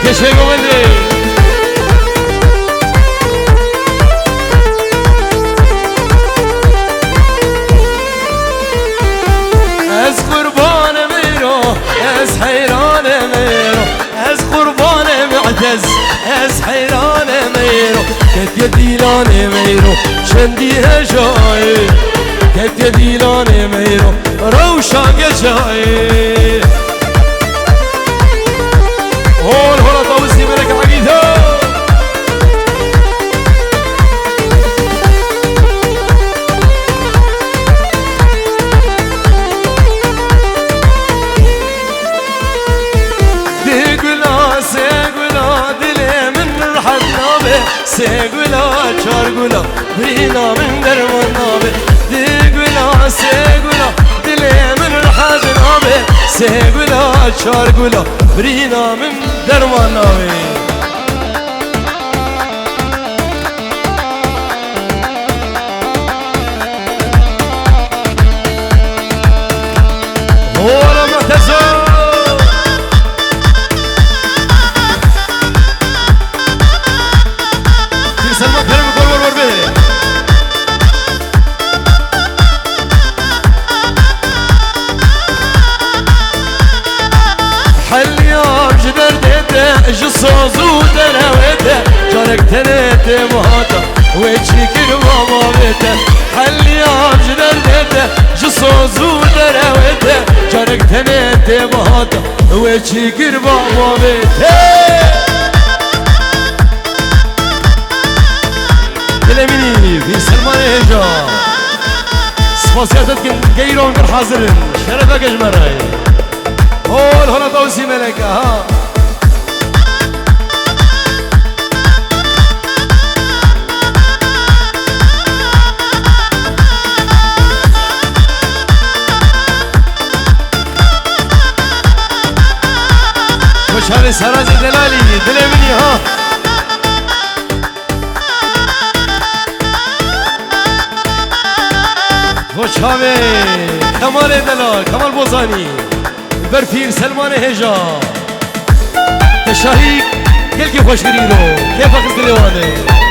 كشي قولي از قربان ميرو از حيران ميرو از قربان معتز از حيران ميرو كت يديلان ميرو شندي هجاي كت يديلان ميرو روشان جاي هون هون طوزي ملك عقيدة ديقلا سيقلا دلي من الحد نابي سيقلا شارقلا برينا من درمان نابي ديقلا سيقلا دلي من الحد نابي سيقلا شارقلا برينا من درمان نابي هو معتزل سلمان كرم كل ور به حل يوم جدر ديته جصوزو دراوته جارك تنته مهاتا وجهك ماما بيته حل يوم جدر ديته جصوزو دراوته جارك تنته مهاتا وجهك ماما بيته دلميني في سلمان هجا سفاسياتك جيرون كر حاضرين شرفك اجمراي هول هلا توسي ملكة ها خوش هذه سرازي دلالي دلميني ها خوشحامه کمال دلال کمال بوزانی برفیر سلمان هجا تشاهی گل که خوش گری رو که فقط دلوانه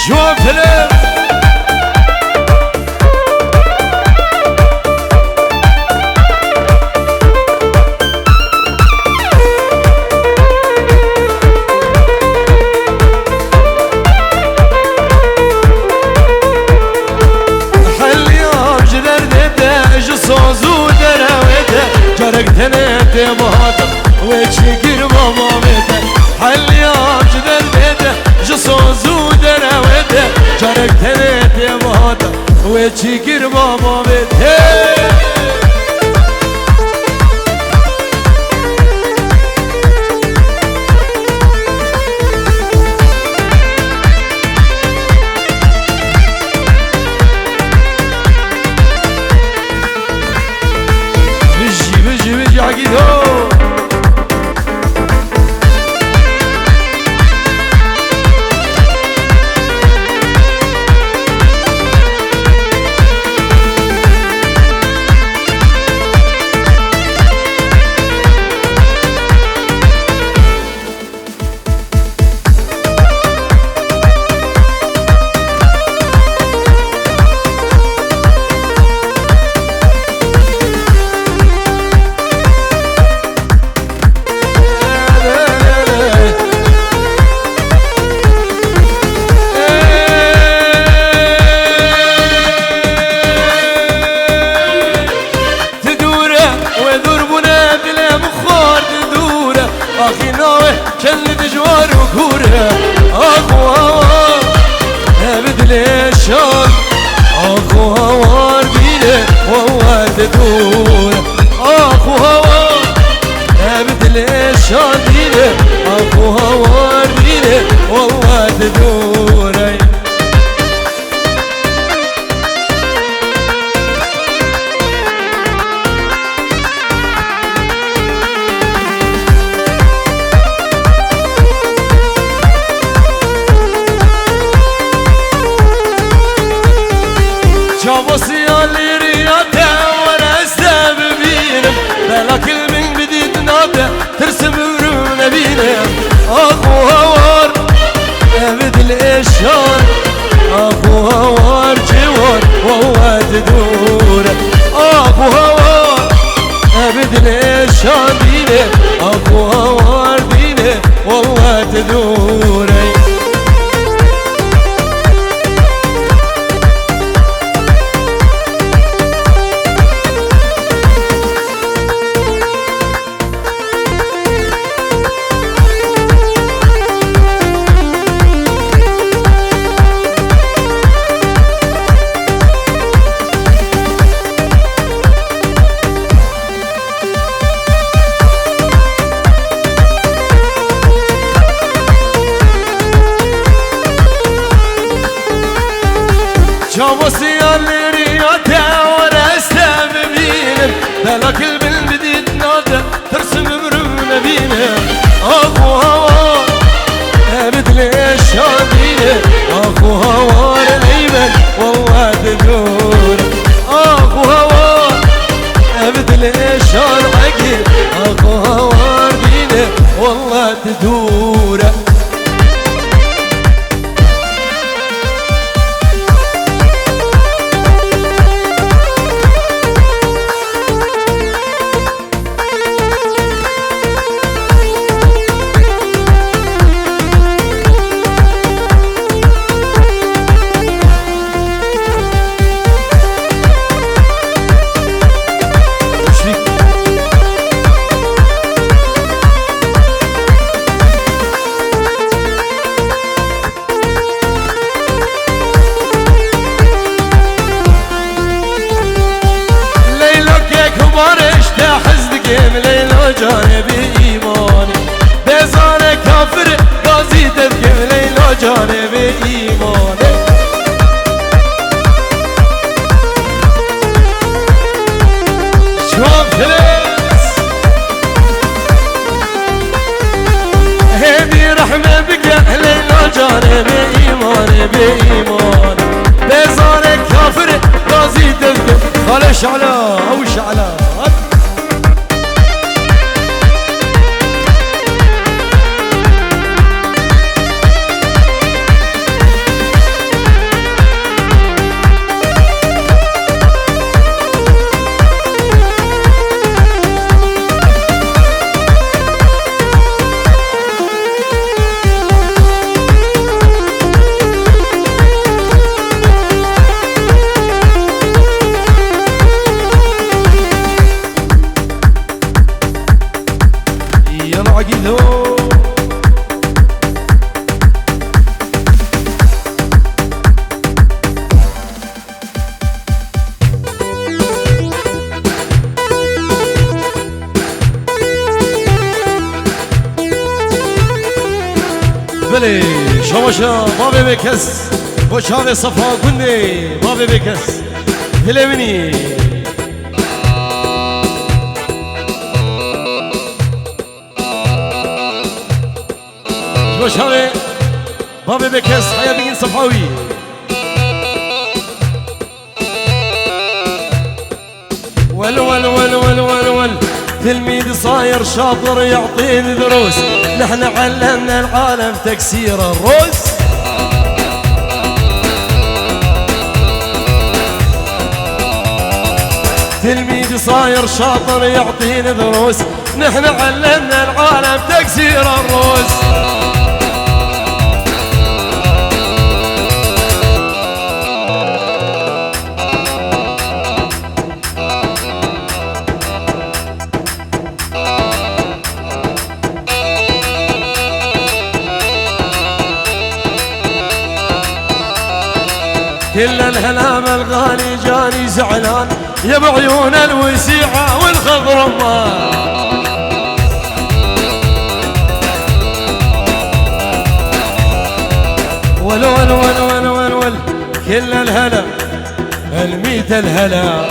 جواب فيلم حل يوم جدر ديته جصوزو دراوته جارك تنته مهاتا وجهك ماما بيته حل يوم جدر ديته جصوزو دراوته جارك تنته مهاتا وجهك ماما بيته بيجي عقيدو كل دجوار وكوره اخو هوار بدلي الشام اخو هوار بيله وهو تدور اخو هوار بدلي الشام بيله اخو هوار بيله وهو بيني اخوها وارديني والله تدوري. شافوسي اللي رياته ورسته ببينه بلاك بالجديد ناده ترسم برمنا بينه اخو هوار ابد ليش شادينه اخو هوار الايمن والله تدور اخو هوار ابد ليش شارعك اخو هوار دينه والله تدور. ليلو جانبي إيماني بزار كافر قاضي تذكر ليلو جانبي إيماني شوف فلس هدي رحمة بك ليلو جانبي إيماني بإيماني بزار كافر قاضي تذكر خلي شعلا أو شعلا بلي شوشا بابي بكس وشافي صفا كني بابي بكس هلمني شوشا بابي بكس حيا بين صفاوي ول ول ول ول ول ول تلميذ صاير شاطر يعطيني دروس نحن علمنا العالم تكسير الروس تلميذ صاير شاطر يعطيني دروس نحن علمنا العالم تكسير الروس كل الهلام الغالي جاني زعلان يا بعيون الوسيعة والخضرمان ول ول ول ول ول ول كل الهلا الميت الهلا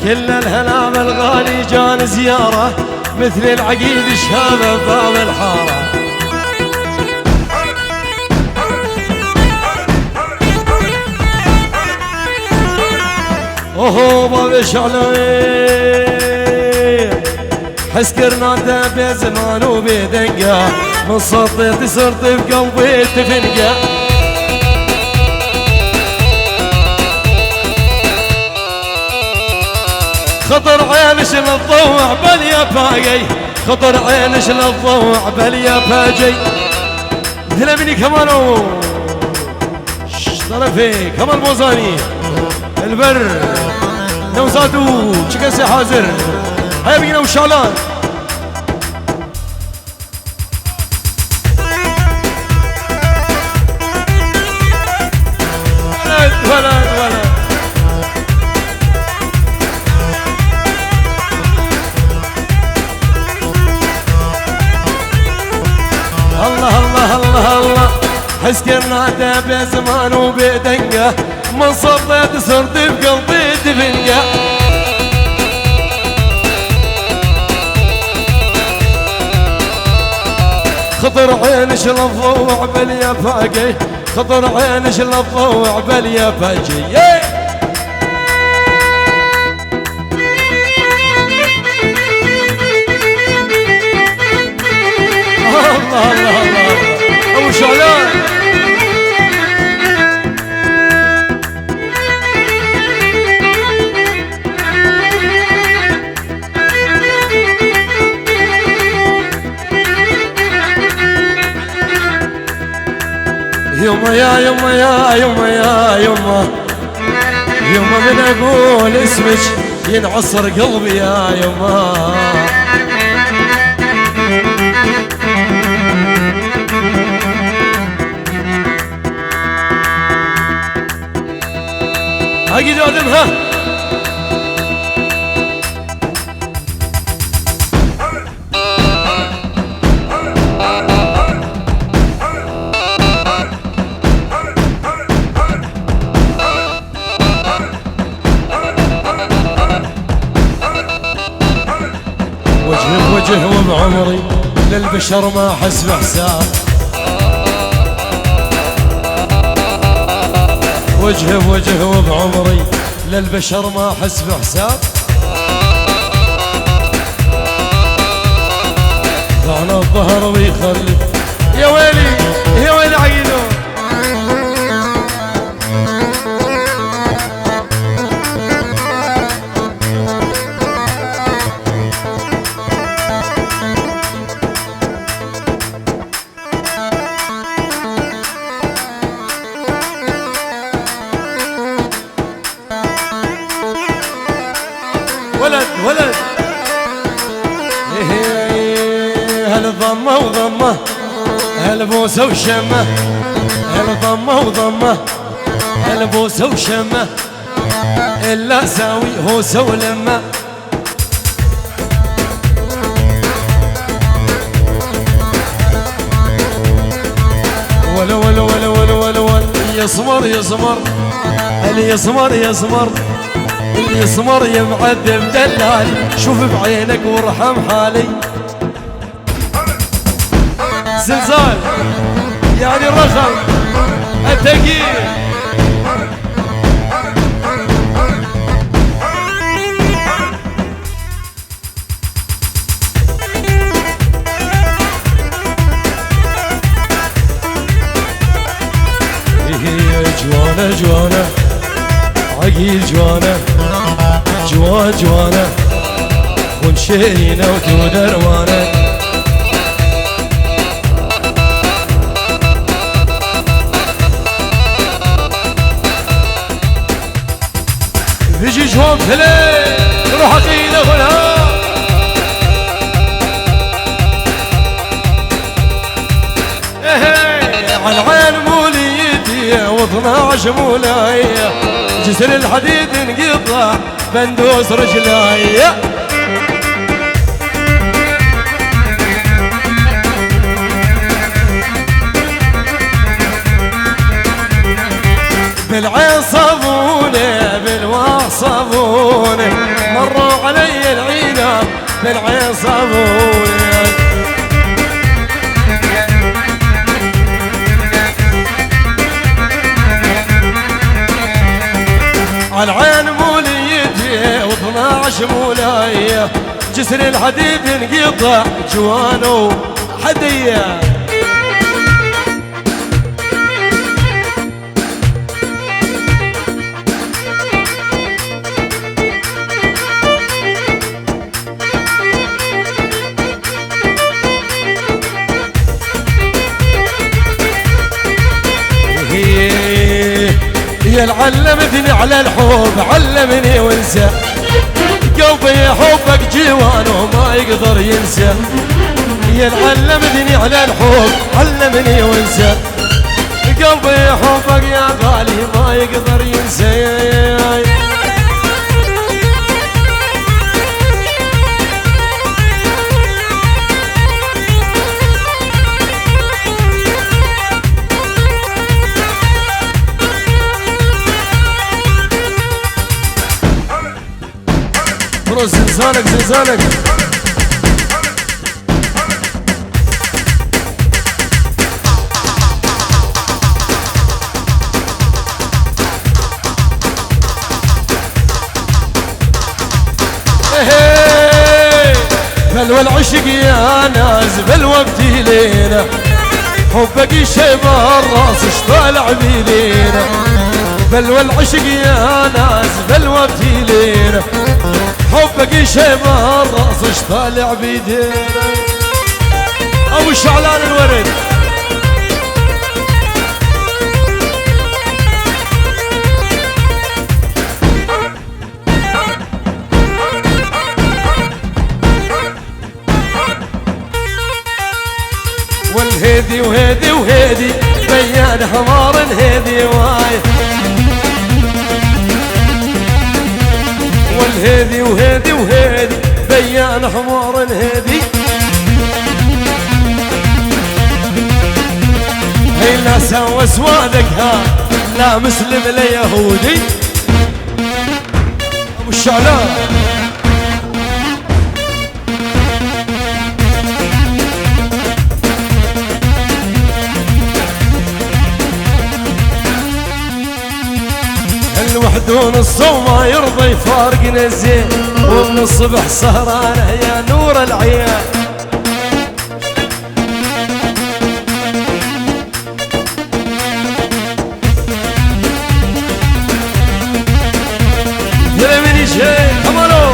كل الهلام الغالي جاني زيارة مثل العقيد شهابة باب الحارة اوهو بابي شعلوي حس كرناته بزمان وبدنقة من صوتي صرت بقلبي تفنقة خطر عينش نطوع باليا باقي خطر عينش للضوء باليا فاجي ثلبني كمانو طرفي كمال موزاني البر نوزادو شكسي حاضر هيا بينا وشالان ولد الله الله الله الله حس كرناته بزمان وبدنقه من صديت صرت بقلبي تفنقه خطر عينش للضوء باليفاقي خطر عينش للضوء باليفاقي الله الله الله ابو شعلان يما يا يما يا يما يا يما يما من اقول اسمك ينعصر قلبي يا يما اكيد ادمها وجه وبعمري للبشر ما احس بحساب وجه وبعمري للبشر ما احس بحساب ضعنا الظهر ويخلي يا ويلي يا ويلي عقيلو ولد هل ضمه وضمه هل بوسه وشمه هل ضمه وضمه هل بوسه وشمه الا ساوي هوسه ولمه ولا ولا ولا ولا ولا ولا يصمر يصمر اللي يصمر يصمر اللي يصمر يا معذب دلالي شوف بعينك وارحم حالي زلزال يعني الرخم التقيل جوانا جوانا عقيل جوانا جوانا ونشينا وتودروانا بيجي جوان فلي روح عقيلة هنا على العين موليتي و12 مولاية جسر الحديد انقطع بندوس رجلاي بالعين صابوني بالواح صابوني مروا علي العينة بالعين صابوني العين موليتي و12 مولاية جسر الحديد انقطع جوانو حدية علمتني على الحب علمني وانسى قلبي حبك جوان وما يقدر ينسى يا علمتني على الحب علمني وانسى قلبي حبك يا غالي ما يقدر ينسى زنزانك زنزانك بلوى العشق يا ناس بلوى بتيلينا حبك يشيب الراس اشطالع بيلينا بلوى العشق يا ناس بلوى بتيلينا حبك يشيب الراس اشطالع بيدينا ابو شعلان الورد والهيدي وهيدي وهيدي بيان حمار الهيدي واي والهيدي وهيدي وهيدي بيان حمار الهيدي هي لا سوى سوادك ها لا مسلم لا يهودي ابو الشعلان الوحد ونص وما يرضى يفارقنا الزين ومن الصبح سهرانه يا نور العيال يرمني شيء حملو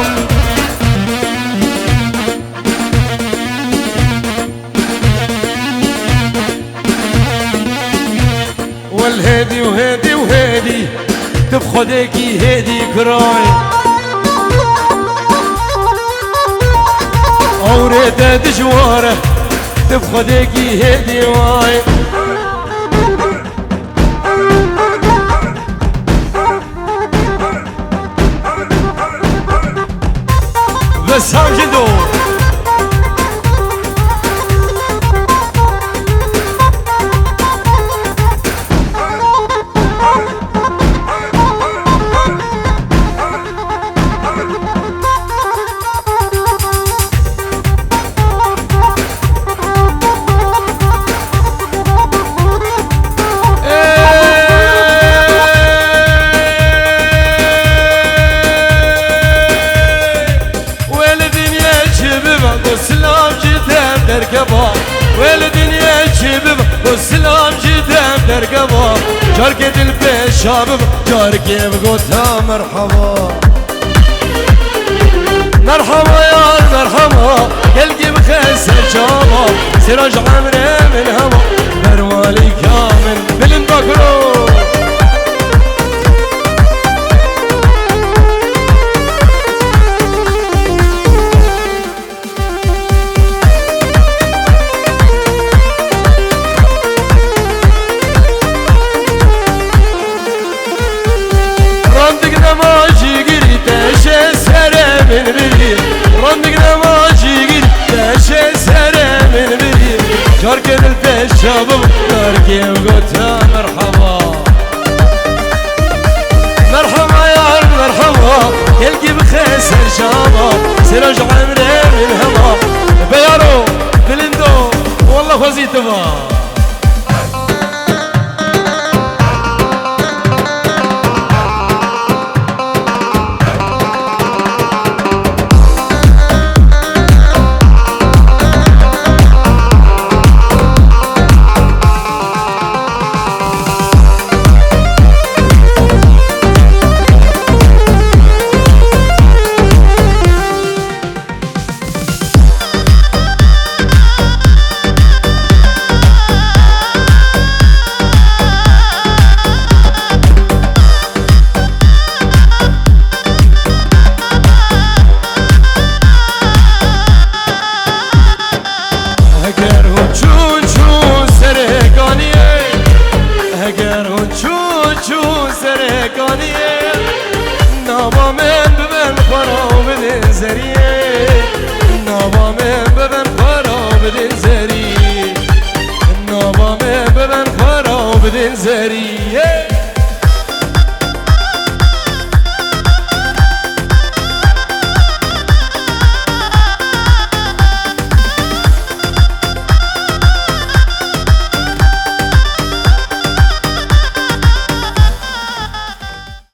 والهيدي وهيدي وهيدي تبخدكي هيدي كراي اوريته دجواره تبخدكي هيدي واي بس هم جدو والدنيا شباب والسلام جدام درقبا جارك البيت شابب جارك يبقوتها مرحبا مرحبا يا مرحبا قلقي بخسر جابا سراج عمري من هوا بروالي كامل بالمبكرو رندقنا ماشي قد تاشي سنة من بدي جاركن البيت شابب جاركي وقتها مرحبا مرحبا يا رب مرحبا يلقي بخسر شابا سراج عمري من هوا بيارو بلندو والله فزيت با وجوه سرقانية